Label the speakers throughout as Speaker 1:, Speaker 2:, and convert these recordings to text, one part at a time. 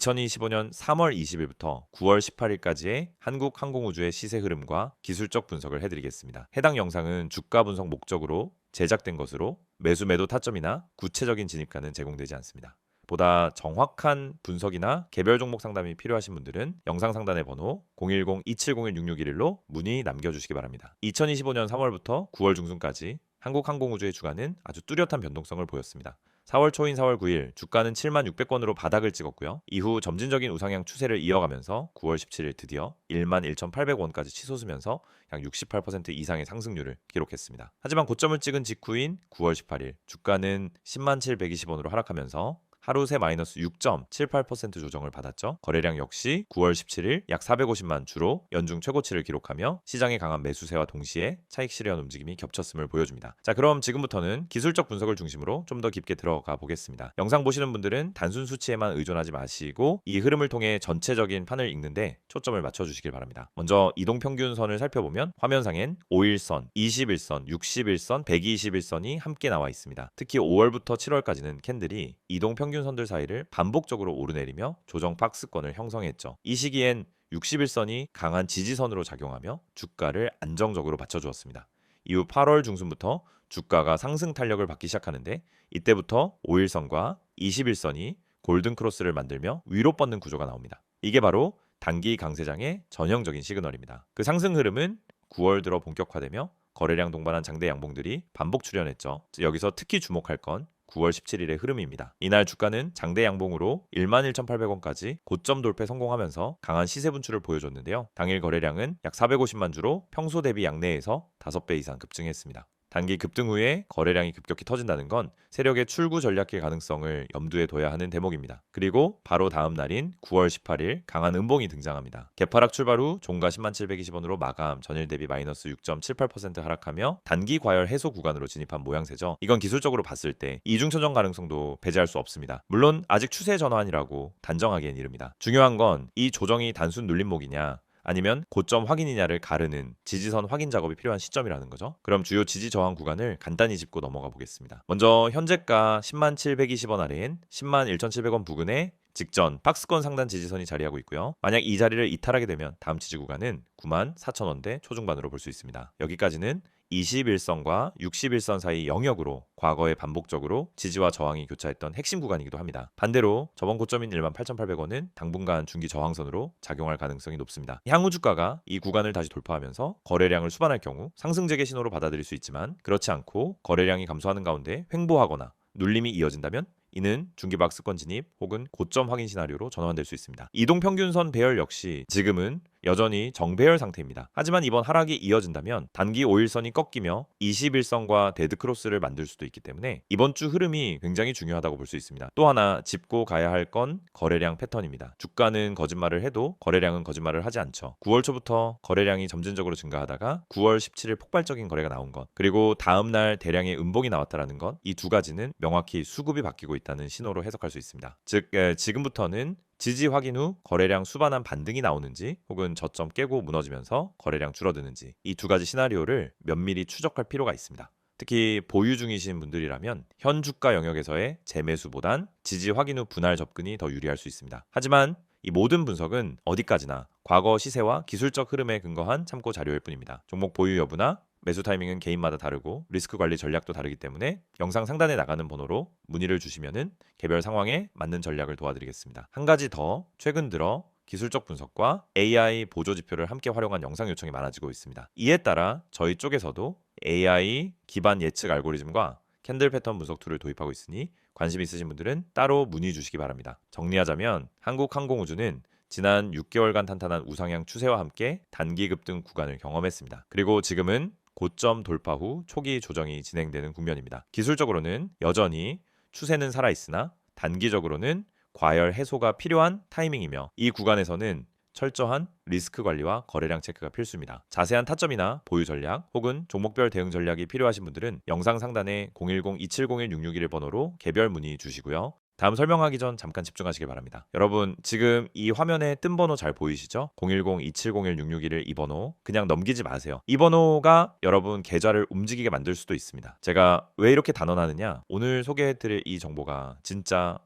Speaker 1: 2025년 3월 20일부터 9월 18일까지의 한국항공우주의 시세 흐름과 기술적 분석을 해드리겠습니다. 해당 영상은 주가 분석 목적으로 제작된 것으로 매수 매도 타점이나 구체적인 진입가는 제공되지 않습니다. 보다 정확한 분석이나 개별 종목 상담이 필요하신 분들은 영상 상단의 번호 010-2701-6611로 문의 남겨주시기 바랍니다. 2025년 3월부터 9월 중순까지 한국항공우주의 주가는 아주 뚜렷한 변동성을 보였습니다. 4월 초인 4월 9일 주가는 76,000원으로 바닥을 찍었고요. 이후 점진적인 우상향 추세를 이어가면서 9월 17일 드디어 11,800원까지 치솟으면서 약 68% 이상의 상승률을 기록했습니다. 하지만 고점을 찍은 직후인 9월 18일 주가는 107,120원으로 하락하면서 하루 새 마이너스 6.78% 조정을 받았죠. 거래량 역시 9월 17일 약 450만 주로 연중 최고치를 기록하며 시장의 강한 매수세와 동시에 차익 실현 움직임이 겹쳤음을 보여줍니다. 자, 그럼 지금부터는 기술적 분석을 중심으로 좀 더 깊게 들어가 보겠습니다. 영상 보시는 분들은 단순 수치에만 의존하지 마시고 이 흐름을 통해 전체적인 판을 읽는데 초점을 맞춰주시길 바랍니다. 먼저 이동평균선을 살펴보면 화면상엔 5일선, 21선, 61선, 121선이 함께 나와 있습니다. 특히 5월부터 7월까지는 캔들이 이동평균선들 사이를 반복적으로 오르내리며 조정 박스권을 형성했죠. 이 시기엔 61선이 강한 지지선으로 작용하며 주가를 안정적으로 받쳐주었습니다. 이후 8월 중순부터 주가가 상승 탄력을 받기 시작하는데 이때부터 5일선과 21선이 골든크로스를 만들며 위로 뻗는 구조가 나옵니다. 이게 바로 단기 강세장의 전형적인 시그널입니다. 그 상승 흐름은 9월 들어 본격화되며 거래량 동반한 장대 양봉들이 반복 출현했죠. 여기서 특히 주목할 건 9월 17일의 흐름입니다. 이날 주가는 장대 양봉으로 11,800원까지 고점 돌파 성공하면서 강한 시세 분출을 보여줬는데요. 당일 거래량은 약 450만 주로 평소 대비 양내에서 5배 이상 급증했습니다. 단기 급등 후에 거래량이 급격히 터진다는 건 세력의 출구 전략의 가능성을 염두에 둬야 하는 대목입니다. 그리고 바로 다음 날인 9월 18일 강한 음봉이 등장합니다. 개파락 출발 후 종가 107,120원으로 마감, 전일 대비 마이너스 6.78% 하락하며 단기 과열 해소 구간으로 진입한 모양새죠. 이건 기술적으로 봤을 때 이중천정 가능성도 배제할 수 없습니다. 물론 아직 추세 전환이라고 단정하기엔 이릅니다. 중요한 건 이 조정이 단순 눌림목이냐 아니면 고점 확인이냐를 가르는 지지선 확인 작업이 필요한 시점이라는 거죠. 그럼 주요 지지 저항 구간을 간단히 짚고 넘어가 보겠습니다. 먼저 현재가 107,120원 아래인 101,700원 부근에 직전 박스권 상단 지지선이 자리하고 있고요. 만약 이 자리를 이탈하게 되면 다음 지지 구간은 94,000원대 초중반으로 볼 수 있습니다. 여기까지는 21선과 61선 사이 영역으로 과거에 반복적으로 지지와 저항이 교차했던 핵심 구간이기도 합니다. 반대로 저번 고점인 18,800원은 당분간 중기 저항선으로 작용할 가능성이 높습니다. 향후 주가가 이 구간을 다시 돌파하면서 거래량을 수반할 경우 상승 재개 신호로 받아들일 수 있지만 그렇지 않고 거래량이 감소하는 가운데 횡보하거나 눌림이 이어진다면 이는 중기 박스권 진입 혹은 고점 확인 시나리오로 전환될 수 있습니다. 이동평균선 배열 역시 지금은 여전히 정배열 상태입니다. 하지만 이번 하락이 이어진다면 단기 5일선이 꺾이며 21선과 데드크로스를 만들 수도 있기 때문에 이번 주 흐름이 굉장히 중요하다고 볼 수 있습니다. 또 하나 짚고 가야 할 건 거래량 패턴입니다. 주가는 거짓말을 해도 거래량은 거짓말을 하지 않죠. 9월 초부터 거래량이 점진적으로 증가하다가 9월 17일 폭발적인 거래가 나온 것, 그리고 다음날 대량의 음봉이 나왔다는 것, 이 두 가지는 명확히 수급이 바뀌고 있다는 신호로 해석할 수 있습니다. 즉 지금부터는 지지 확인 후 거래량 수반한 반등이 나오는지 혹은 저점 깨고 무너지면서 거래량 줄어드는지 이 두 가지 시나리오를 면밀히 추적할 필요가 있습니다. 특히 보유 중이신 분들이라면 현 주가 영역에서의 재매수보단 지지 확인 후 분할 접근이 더 유리할 수 있습니다. 하지만 이 모든 분석은 어디까지나 과거 시세와 기술적 흐름에 근거한 참고 자료일 뿐입니다. 종목 보유 여부나 매수 타이밍은 개인마다 다르고 리스크 관리 전략도 다르기 때문에 영상 상단에 나가는 번호로 문의를 주시면은 개별 상황에 맞는 전략을 도와드리겠습니다. 한 가지 더, 최근 들어 기술적 분석과 AI 보조 지표를 함께 활용한 영상 요청이 많아지고 있습니다. 이에 따라 저희 쪽에서도 AI 기반 예측 알고리즘과 캔들 패턴 분석 툴을 도입하고 있으니 관심 있으신 분들은 따로 문의 주시기 바랍니다. 정리하자면 한국항공우주는 지난 6개월간 탄탄한 우상향 추세와 함께 단기 급등 구간을 경험했습니다. 그리고 지금은 고점 돌파 후 초기 조정이 진행되는 국면입니다. 기술적으로는 여전히 추세는 살아있으나 단기적으로는 과열 해소가 필요한 타이밍이며 이 구간에서는 철저한 리스크 관리와 거래량 체크가 필수입니다. 자세한 타점이나 보유 전략 혹은 종목별 대응 전략이 필요하신 분들은 영상 상단에 010-2701-6611 번호로 개별 문의 주시고요. 다음 설명하기 전 잠깐 집중하시길 바랍니다. 여러분 지금 이 화면에 뜬 번호 잘 보이시죠? 010-2701-6611 이 번호 그냥 넘기지 마세요. 이 번호가 여러분 계좌를 움직이게 만들 수도 있습니다. 제가 왜 이렇게 단언하느냐? 오늘 소개해드릴 이 정보가 진짜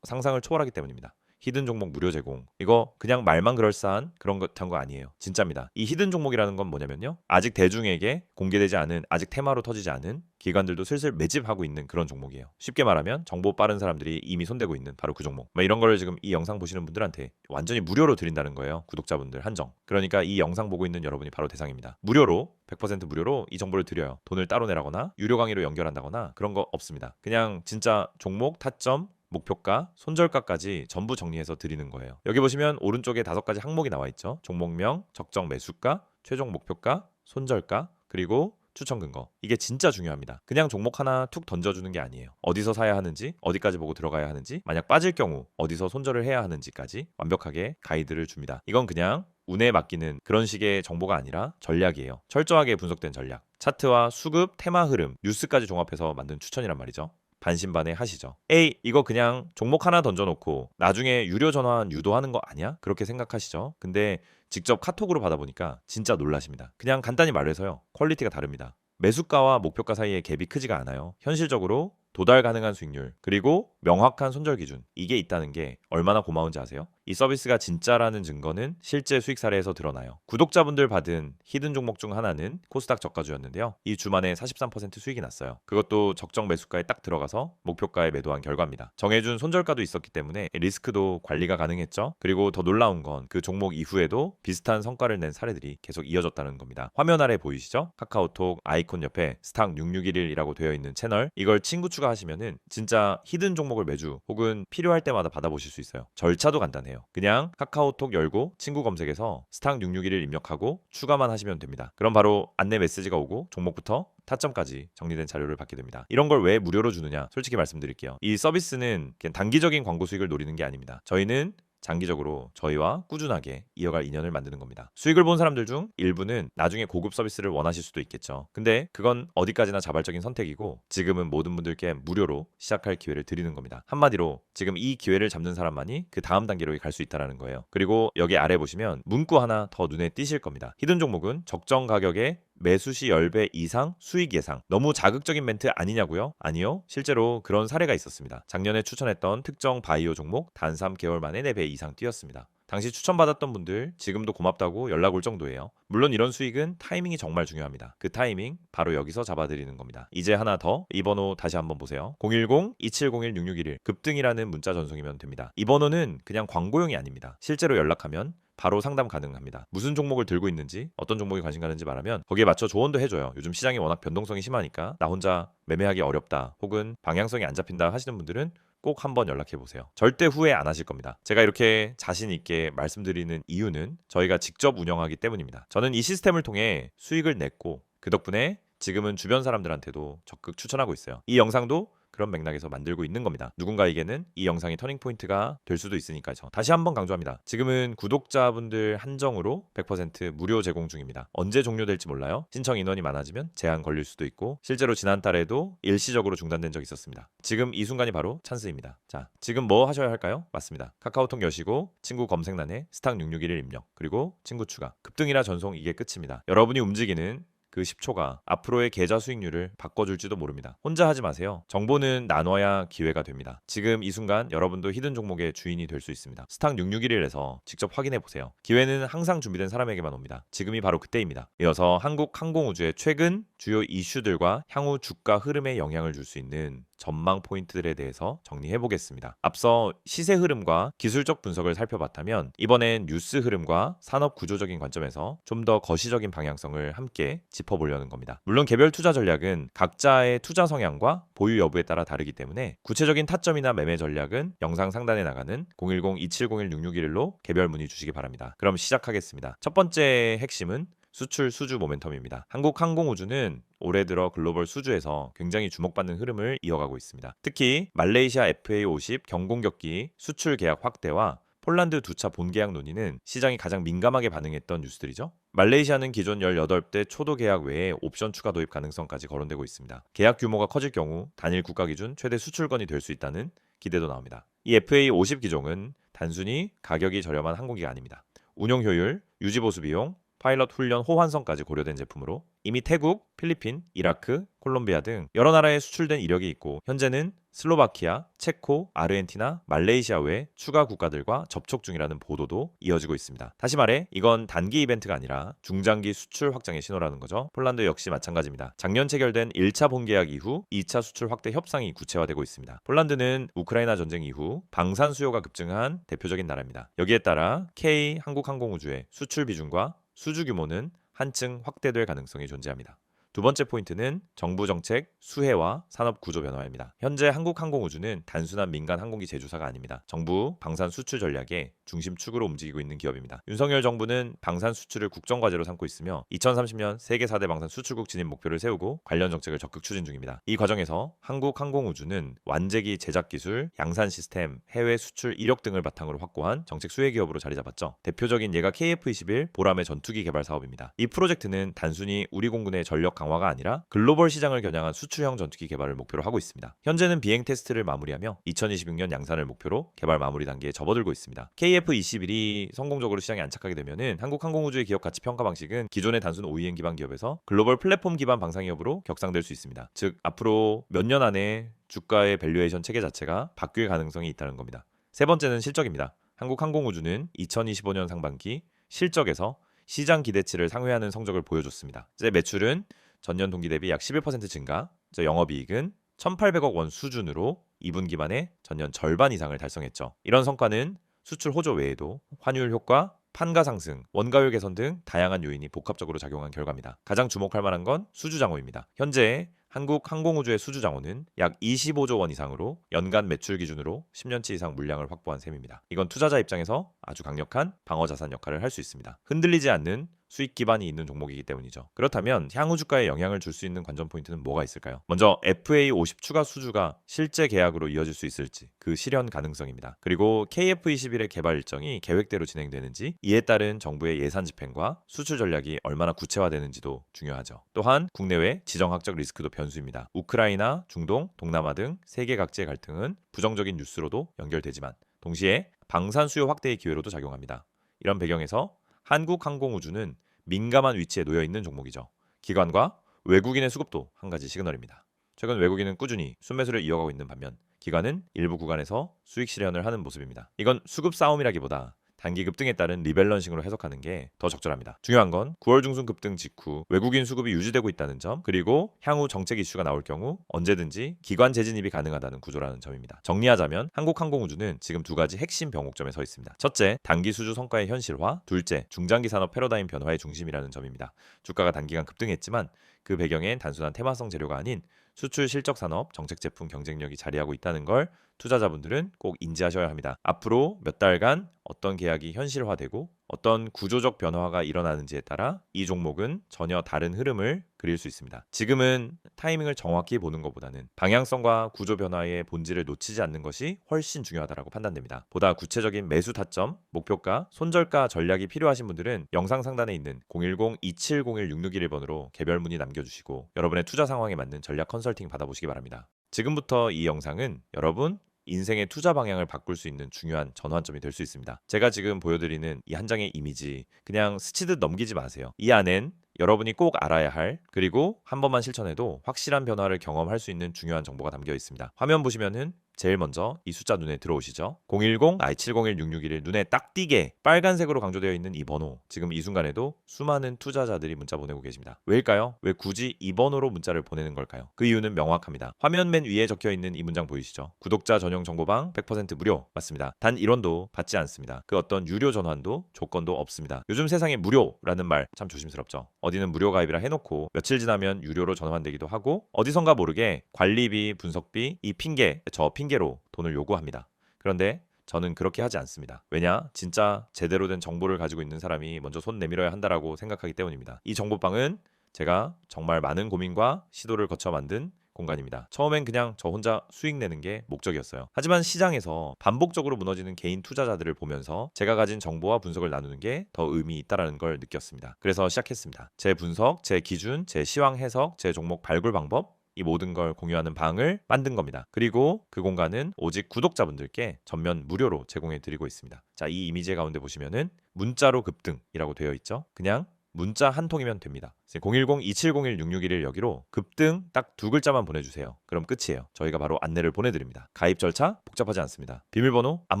Speaker 1: 상상을 초월하기 때문입니다. 히든 종목 무료 제공. 이거 그냥 말만 그럴싸한 그런 것한 거 아니에요. 진짜입니다. 이 히든 종목이라는 건 뭐냐면요. 아직 대중에게 공개되지 않은, 아직 테마로 터지지 않은 기관들도 슬슬 매집하고 있는 그런 종목이에요. 쉽게 말하면 정보 빠른 사람들이 이미 손대고 있는 바로 그 종목. 이런 거를 지금 이 영상 보시는 분들한테 완전히 무료로 드린다는 거예요. 구독자분들 한정. 그러니까 이 영상 보고 있는 여러분이 바로 대상입니다. 무료로 100% 무료로 이 정보를 드려요. 돈을 따로 내라거나 유료 강의로 연결한다거나 그런 거 없습니다. 그냥 진짜 종목, 타점, 목표가, 손절가까지 전부 정리해서 드리는 거예요. 여기 보시면 오른쪽에 5가지 항목이 나와 있죠. 종목명, 적정 매수가, 최종 목표가, 손절가, 그리고 추천 근거. 이게 진짜 중요합니다. 그냥 종목 하나 툭 던져주는 게 아니에요. 어디서 사야 하는지, 어디까지 보고 들어가야 하는지, 만약 빠질 경우 어디서 손절을 해야 하는지까지 완벽하게 가이드를 줍니다. 이건 그냥 운에 맡기는 그런 식의 정보가 아니라 전략이에요. 철저하게 분석된 전략. 차트와 수급, 테마 흐름, 뉴스까지 종합해서 만든 추천이란 말이죠. 반신반의 하시죠. 에이, 이거 그냥 종목 하나 던져놓고 나중에 유료 전환 유도하는 거 아니야? 그렇게 생각하시죠. 근데 직접 카톡으로 받아보니까 진짜 놀라십니다. 그냥 간단히 말해서요. 퀄리티가 다릅니다. 매수가와 목표가 사이에 갭이 크지가 않아요. 현실적으로 도달 가능한 수익률, 그리고 명확한 손절 기준, 이게 있다는 게 얼마나 고마운지 아세요? 이 서비스가 진짜라는 증거는 실제 수익 사례에서 드러나요. 구독자분들 받은 히든 종목 중 하나는 코스닥 저가주였는데요. 이 주만에 43% 수익이 났어요. 그것도 적정 매수가에 딱 들어가서 목표가에 매도한 결과입니다. 정해준 손절가도 있었기 때문에 리스크도 관리가 가능했죠. 그리고 더 놀라운 건 그 종목 이후에도 비슷한 성과를 낸 사례들이 계속 이어졌다는 겁니다. 화면 아래 보이시죠? 카카오톡 아이콘 옆에 스탁 6611이라고 되어 있는 채널, 이걸 친구 추가하시면은 진짜 히든 종목을 매주 혹은 필요할 때마다 받아보실 수 있어요. 절차도 간단해요. 그냥 카카오톡 열고 친구 검색에서 스탁 661을 입력하고 추가만 하시면 됩니다. 그럼 바로 안내 메시지가 오고 종목부터 타점까지 정리된 자료를 받게 됩니다. 이런 걸 왜 무료로 주느냐? 솔직히 말씀드릴게요. 이 서비스는 그냥 단기적인 광고 수익을 노리는 게 아닙니다. 저희는 장기적으로 저희와 꾸준하게 이어갈 인연을 만드는 겁니다. 수익을 본 사람들 중 일부는 나중에 고급 서비스를 원하실 수도 있겠죠. 근데 그건 어디까지나 자발적인 선택이고 지금은 모든 분들께 무료로 시작할 기회를 드리는 겁니다. 한마디로 지금 이 기회를 잡는 사람만이 그 다음 단계로 갈 수 있다는 거예요. 그리고 여기 아래 보시면 문구 하나 더 눈에 띄실 겁니다. 히든 종목은 적정 가격에 매수 시 10배 이상 수익 예상. 너무 자극적인 멘트 아니냐고요? 아니요. 실제로 그런 사례가 있었습니다. 작년에 추천했던 특정 바이오 종목 단 3개월 만에 4배 이상 뛰었습니다. 당시 추천받았던 분들 지금도 고맙다고 연락 올 정도예요. 물론 이런 수익은 타이밍이 정말 중요합니다. 그 타이밍 바로 여기서 잡아드리는 겁니다. 이제 하나 더, 이 번호 다시 한번 보세요. 010-2701-6611 급등이라는 문자 전송이면 됩니다. 이 번호는 그냥 광고용이 아닙니다. 실제로 연락하면 바로 상담 가능합니다. 무슨 종목을 들고 있는지, 어떤 종목에 관심 가는지 말하면 거기에 맞춰 조언도 해줘요. 요즘 시장이 워낙 변동성이 심하니까 나 혼자 매매하기 어렵다, 혹은 방향성이 안 잡힌다 하시는 분들은 꼭 한번 연락해 보세요. 절대 후회 안 하실 겁니다. 제가 이렇게 자신 있게 말씀드리는 이유는 저희가 직접 운영하기 때문입니다. 저는 이 시스템을 통해 수익을 냈고 그 덕분에 지금은 주변 사람들한테도 적극 추천하고 있어요. 이 영상도 그런 맥락에서 만들고 있는 겁니다. 누군가에게는 이 영상이 터닝 포인트가 될 수도 있으니까요. 다시 한번 강조합니다. 지금은 구독자분들 한정으로 100% 무료 제공 중입니다. 언제 종료될지 몰라요. 신청 인원이 많아지면 제한 걸릴 수도 있고, 실제로 지난달에도 일시적으로 중단된 적이 있었습니다. 지금 이 순간이 바로 찬스입니다. 자, 지금 뭐 하셔야 할까요? 맞습니다. 카카오톡 여시고 친구 검색란에 스탁 661을 입력, 그리고 친구 추가. 급등이라 전송, 이게 끝입니다. 여러분이 움직이는 그 10초가 앞으로의 계좌 수익률을 바꿔줄지도 모릅니다. 혼자 하지 마세요. 정보는 나눠야 기회가 됩니다. 지금 이 순간 여러분도 히든 종목의 주인이 될 수 있습니다. 스탁 661에서 직접 확인해 보세요. 기회는 항상 준비된 사람에게만 옵니다. 지금이 바로 그때입니다. 이어서 한국항공우주의 최근 주요 이슈들과 향후 주가 흐름에 영향을 줄 수 있는 전망 포인트들에 대해서 정리해 보겠습니다. 앞서 시세 흐름과 기술적 분석을 살펴봤다면 이번엔 뉴스 흐름과 산업 구조적인 관점에서 좀 더 거시적인 방향성을 함께 짚어보려는 겁니다. 물론 개별 투자 전략은 각자의 투자 성향과 보유 여부에 따라 다르기 때문에 구체적인 타점이나 매매 전략은 영상 상단에 나가는 010-2701-6611로 개별 문의 주시기 바랍니다. 그럼 시작하겠습니다. 첫 번째 핵심은 수출 수주 모멘텀입니다. 한국항공우주는 올해 들어 글로벌 수주에서 굉장히 주목받는 흐름을 이어가고 있습니다. 특히 말레이시아 FA50 경공격기 수출 계약 확대와 폴란드 두 차 본계약 논의는 시장이 가장 민감하게 반응했던 뉴스들이죠. 말레이시아는 기존 18대 초도 계약 외에 옵션 추가 도입 가능성까지 거론되고 있습니다. 계약 규모가 커질 경우 단일 국가 기준 최대 수출건이 될 수 있다는 기대도 나옵니다. 이 FA50 기종은 단순히 가격이 저렴한 항공기가 아닙니다. 운용 효율, 유지 보수 비용, 파일럿 훈련 호환성까지 고려된 제품으로 이미 태국, 필리핀, 이라크, 콜롬비아 등 여러 나라에 수출된 이력이 있고 현재는 슬로바키아, 체코, 아르헨티나, 말레이시아 외 추가 국가들과 접촉 중이라는 보도도 이어지고 있습니다. 다시 말해 이건 단기 이벤트가 아니라 중장기 수출 확장의 신호라는 거죠. 폴란드 역시 마찬가지입니다. 작년 체결된 1차 본계약 이후 2차 수출 확대 협상이 구체화되고 있습니다. 폴란드는 우크라이나 전쟁 이후 방산 수요가 급증한 대표적인 나라입니다. 여기에 따라 K 한국항공우주의 수출 비중과 수주 규모는 한층 확대될 가능성이 존재합니다. 두 번째 포인트는 정부 정책 수혜와 산업 구조 변화입니다. 현재 한국항공우주는 단순한 민간 항공기 제조사가 아닙니다. 정부 방산 수출 전략의 중심축으로 움직이고 있는 기업입니다. 윤석열 정부는 방산 수출을 국정과제로 삼고 있으며 2030년 세계 4대 방산 수출국 진입 목표를 세우고 관련 정책을 적극 추진 중입니다. 이 과정에서 한국항공우주는 완제기 제작 기술, 양산 시스템, 해외 수출 이력 등을 바탕으로 확고한 정책 수혜 기업으로 자리 잡았죠. 대표적인 예가 KF-21 보람의 전투기 개발 사업입니다. 이 프로젝트는 단순히 우리 공군의 전력 강화가 아니라 글로벌 시장을 겨냥한 수출형 전투기 개발을 목표로 하고 있습니다. 현재는 비행 테스트를 마무리하며 2026년 양산을 목표로 개발 마무리 단계에 접어들고 있습니다. KF-21이 성공적으로 시장에 안착하게 되면은 한국항공우주의 기업 가치 평가 방식은 기존의 단순 OEM 기반 기업에서 글로벌 플랫폼 기반 방산 기업으로 격상될 수 있습니다. 즉 앞으로 몇 년 안에 주가의 밸류에이션 체계 자체가 바뀔 가능성이 있다는 겁니다. 세 번째는 실적입니다. 한국항공우주는 2025년 상반기 실적에서 시장 기대치를 상회하는 성적을 보여줬습니다. 이제 매출은 전년 동기 대비 약 11% 증가, 영업이익은 1,800억 원 수준으로 2분기 만에 전년 절반 이상을 달성했죠. 이런 성과는 수출 호조 외에도 환율 효과, 판가 상승, 원가율 개선 등 다양한 요인이 복합적으로 작용한 결과입니다. 가장 주목할 만한 건 수주 장호입니다. 현재 한국항공우주의 수주 장호는 약 25조 원 이상으로 연간 매출 기준으로 10년치 이상 물량을 확보한 셈입니다. 이건 투자자 입장에서 아주 강력한 방어 자산 역할을 할 수 있습니다. 흔들리지 않는 수익 기반이 있는 종목이기 때문이죠. 그렇다면 향후 주가에 영향을 줄 수 있는 관전 포인트는 뭐가 있을까요? 먼저 FA50 추가 수주가 실제 계약으로 이어질 수 있을지 그 실현 가능성입니다. 그리고 KF21의 개발 일정이 계획대로 진행되는지 이에 따른 정부의 예산 집행과 수출 전략이 얼마나 구체화되는지도 중요하죠. 또한 국내외 지정학적 리스크도 변수입니다. 우크라이나, 중동, 동남아 등 세계 각지의 갈등은 부정적인 뉴스로도 연결되지만 동시에 방산 수요 확대의 기회로도 작용합니다. 이런 배경에서 한국항공우주는 민감한 위치에 놓여 있는 종목이죠. 기관과 외국인의 수급도 한 가지 시그널입니다. 최근 외국인은 꾸준히 순매수를 이어가고 있는 반면 기관은 일부 구간에서 수익 실현을 하는 모습입니다. 이건 수급 싸움이라기보다 단기 급등에 따른 리밸런싱으로 해석하는 게 더 적절합니다. 중요한 건 9월 중순 급등 직후 외국인 수급이 유지되고 있다는 점, 그리고 향후 정책 이슈가 나올 경우 언제든지 기관 재진입이 가능하다는 구조라는 점입니다. 정리하자면 한국항공우주는 지금 두 가지 핵심 병목점에 서 있습니다. 첫째, 단기 수주 성과의 현실화, 둘째, 중장기 산업 패러다임 변화의 중심이라는 점입니다. 주가가 단기간 급등했지만 그 배경엔 단순한 테마성 재료가 아닌 수출 실적 산업, 정책 제품 경쟁력이 자리하고 있다는 걸 투자자분들은 꼭 인지하셔야 합니다. 앞으로 몇 달간 어떤 계약이 현실화되고 어떤 구조적 변화가 일어나는지에 따라 이 종목은 전혀 다른 흐름을 그릴 수 있습니다. 지금은 타이밍을 정확히 보는 것보다는 방향성과 구조 변화의 본질을 놓치지 않는 것이 훨씬 중요하다고 판단됩니다. 보다 구체적인 매수 타점, 목표가, 손절가 전략이 필요하신 분들은 영상 상단에 있는 010-2701-6611번으로 개별 문의 남겨주시고 여러분의 투자 상황에 맞는 전략 컨설팅 받아보시기 바랍니다. 지금부터 이 영상은 여러분 인생의 투자 방향을 바꿀 수 있는 중요한 전환점이 될 수 있습니다. 제가 지금 보여드리는 이 한 장의 이미지 그냥 스치듯 넘기지 마세요. 이 안엔 여러분이 꼭 알아야 할, 그리고 한 번만 실천해도 확실한 변화를 경험할 수 있는 중요한 정보가 담겨 있습니다. 화면 보시면은 제일 먼저 이 숫자 눈에 들어오시죠? 010-701-6611 눈에 딱 띄게 빨간색으로 강조되어 있는 이 번호, 지금 이 순간에도 수많은 투자자들이 문자 보내고 계십니다. 왜일까요? 왜 굳이 이 번호로 문자를 보내는 걸까요? 그 이유는 명확합니다. 화면 맨 위에 적혀 있는 이 문장 보이시죠? 구독자 전용 정보방 100% 무료. 맞습니다. 단 1원도 받지 않습니다. 그 어떤 유료 전환도 조건도 없습니다. 요즘 세상에 무료라는 말 참 조심스럽죠. 어디는 무료 가입이라 해놓고 며칠 지나면 유료로 전환되기도 하고 어디선가 모르게 관리비, 분석비, 이 핑계, 저 핑계로 돈을 요구합니다. 그런데 저는 그렇게 하지 않습니다. 왜냐? 진짜 제대로 된 정보를 가지고 있는 사람이 먼저 손 내밀어야 한다라고 생각하기 때문입니다. 이 정보방은 제가 정말 많은 고민과 시도를 거쳐 만든 공간입니다. 처음엔 그냥 저 혼자 수익 내는 게 목적이었어요. 하지만 시장에서 반복적으로 무너지는 개인 투자자들을 보면서 제가 가진 정보와 분석을 나누는 게 더 의미 있다는 걸 느꼈습니다. 그래서 시작했습니다. 제 분석, 제 기준, 제 시황 해석, 제 종목 발굴 방법, 이 모든 걸 공유하는 방을 만든 겁니다. 그리고 그 공간은 오직 구독자분들께 전면 무료로 제공해 드리고 있습니다. 자, 이 이미지 가운데 보시면은 문자로 급등이라고 되어 있죠. 그냥 문자 한 통이면 됩니다. 010-2701-6611 여기로 급등 딱 두 글자만 보내주세요. 그럼 끝이에요. 저희가 바로 안내를 보내드립니다. 가입 절차 복잡하지 않습니다. 비밀번호 안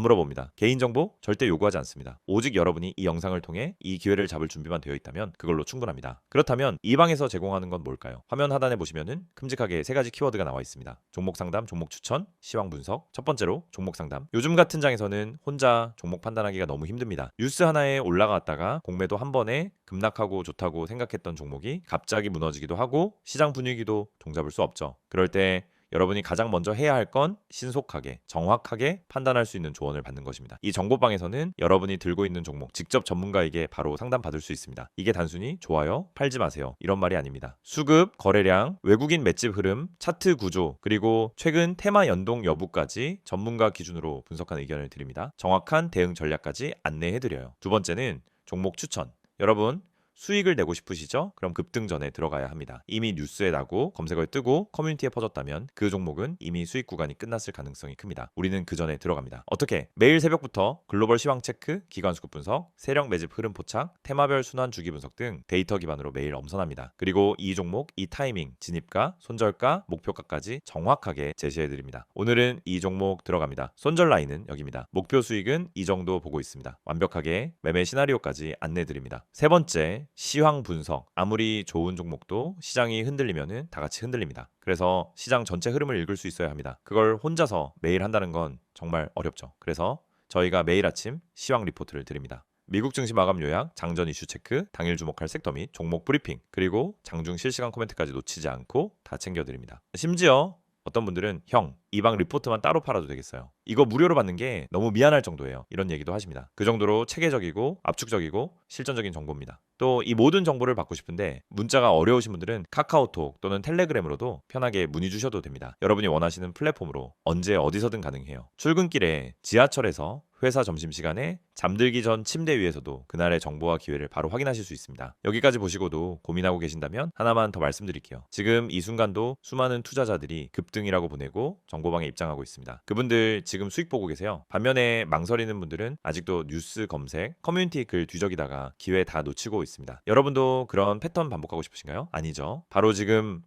Speaker 1: 물어봅니다. 개인정보 절대 요구하지 않습니다. 오직 여러분이 이 영상을 통해 이 기회를 잡을 준비만 되어 있다면 그걸로 충분합니다. 그렇다면 이 방에서 제공하는 건 뭘까요? 화면 하단에 보시면은 큼직하게 세 가지 키워드가 나와 있습니다. 종목 상담, 종목 추천, 시황 분석. 첫 번째로 종목 상담. 요즘 같은 장에서는 혼자 종목 판단하기가 너무 힘듭니다. 뉴스 하나에 올라갔다가 공매도 한 번에 급락하고 좋다고 생각했던 종목이 갑자기 무너지기도 하고 시장 분위기도 종잡을 수 없죠. 그럴 때 여러분이 가장 먼저 해야 할 건 신속하게, 정확하게 판단할 수 있는 조언을 받는 것입니다. 이 정보방에서는 여러분이 들고 있는 종목 직접 전문가에게 바로 상담받을 수 있습니다. 이게 단순히 좋아요, 팔지 마세요 이런 말이 아닙니다. 수급, 거래량, 외국인 맷집 흐름, 차트 구조, 그리고 최근 테마 연동 여부까지 전문가 기준으로 분석한 의견을 드립니다. 정확한 대응 전략까지 안내해드려요. 두 번째는 종목 추천. 여러분 수익을 내고 싶으시죠? 그럼 급등 전에 들어가야 합니다. 이미 뉴스에 나고 검색어에 뜨고 커뮤니티에 퍼졌다면 그 종목은 이미 수익 구간이 끝났을 가능성이 큽니다. 우리는 그 전에 들어갑니다. 어떻게? 매일 새벽부터 글로벌 시황 체크, 기관 수급 분석, 세력 매집 흐름 포착, 테마별 순환 주기 분석 등 데이터 기반으로 매일 엄선합니다. 그리고 이 종목, 이 타이밍, 진입가, 손절가, 목표가까지 정확하게 제시해드립니다. 오늘은 이 종목 들어갑니다. 손절 라인은 여기입니다. 목표 수익은 이 정도 보고 있습니다. 완벽하게 매매 시나리오까지 안내드립니다. 세 번째, 시황 분석. 아무리 좋은 종목도 시장이 흔들리면은 다 같이 흔들립니다. 그래서 시장 전체 흐름을 읽을 수 있어야 합니다. 그걸 혼자서 매일 한다는 건 정말 어렵죠. 그래서 저희가 매일 아침 시황 리포트를 드립니다. 미국 증시 마감 요약, 장전 이슈 체크, 당일 주목할 섹터 및 종목 브리핑, 그리고 장중 실시간 코멘트까지 놓치지 않고 다 챙겨드립니다. 심지어 어떤 분들은 이 방 리포트만 따로 팔아도 되겠어요. 이거 무료로 받는 게 너무 미안할 정도예요. 이런 얘기도 하십니다. 그 정도로 체계적이고 압축적이고 실전적인 정보입니다. 또 이 모든 정보를 받고 싶은데 문자가 어려우신 분들은 카카오톡 또는 텔레그램으로도 편하게 문의 주셔도 됩니다. 여러분이 원하시는 플랫폼으로 언제 어디서든 가능해요. 출근길에 지하철에서 회사 점심시간에 잠들기 전 침대 위에서도 그날의 정보와 기회를 바로 확인하실 수 있습니다. 여기까지 보시고도 고민하고 계신다면 하나만 더 말씀드릴게요. 지금 이 순간도 수많은 투자자들이 급등이라고 보내고 정보방에 입장하고 있습니다. 그분들 지금 수익 보고 계세요. 반면에 망설이는 분들은 아직도 뉴스 검색, 커뮤니티 글 뒤적이다가 기회 다 놓치고 있습니다. 여러분도 그런 패턴 반복하고 싶으신가요? 아니죠. 바로 지금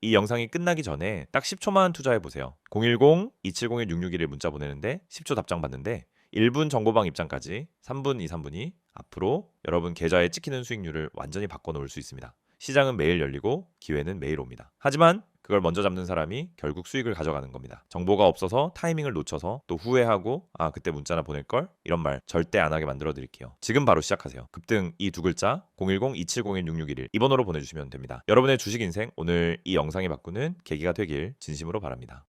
Speaker 1: 이 영상이 끝나기 전에 딱 10초만 투자해 보세요. 010-2701-6611 문자 보내는데 10초 답장 받는데 1분 정보방 입장까지 3분, 3분이 앞으로 여러분 계좌에 찍히는 수익률을 완전히 바꿔놓을 수 있습니다. 시장은 매일 열리고 기회는 매일 옵니다. 하지만 그걸 먼저 잡는 사람이 결국 수익을 가져가는 겁니다. 정보가 없어서 타이밍을 놓쳐서 또 후회하고 그때 문자나 보낼걸? 이런 말 절대 안 하게 만들어 드릴게요. 지금 바로 시작하세요. 급등 이 두 글자 010-2701-6611 이 번호로 보내주시면 됩니다. 여러분의 주식 인생 오늘 이 영상이 바꾸는 계기가 되길 진심으로 바랍니다.